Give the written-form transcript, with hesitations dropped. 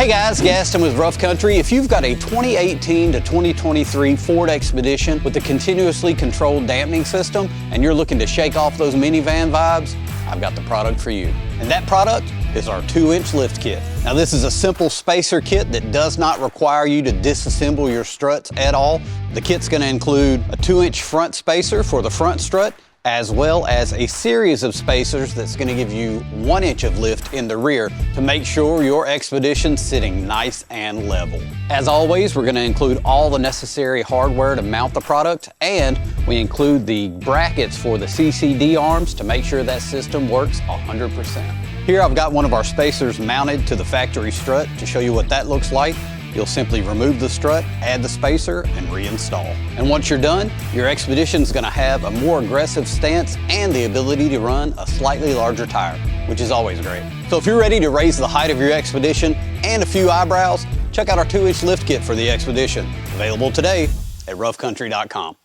Hey guys, Gaston with Rough Country. If you've got a 2018 to 2023 Ford Expedition with a continuously controlled dampening system and you're looking to shake off those minivan vibes, I've got the product for you. And that product is our 2-inch lift kit. Now this is a simple spacer kit that does not require you to disassemble your struts at all. The kit's gonna include a 2-inch front spacer for the front strut, as well as a series of spacers that's gonna give you 1 inch of lift in the rear to make sure your Expedition's sitting nice and level. As always, we're gonna include all the necessary hardware to mount the product, and we include the brackets for the CCD arms to make sure that system works 100%. Here I've got one of our spacers mounted to the factory strut. To show you what that looks like, you'll simply remove the strut, add the spacer, and reinstall. And once you're done, your Expedition's gonna have a more aggressive stance and the ability to run a slightly larger tire, which is always great. So if you're ready to raise the height of your Expedition and a few eyebrows, check out our 2-inch lift kit for the Expedition, available today at roughcountry.com.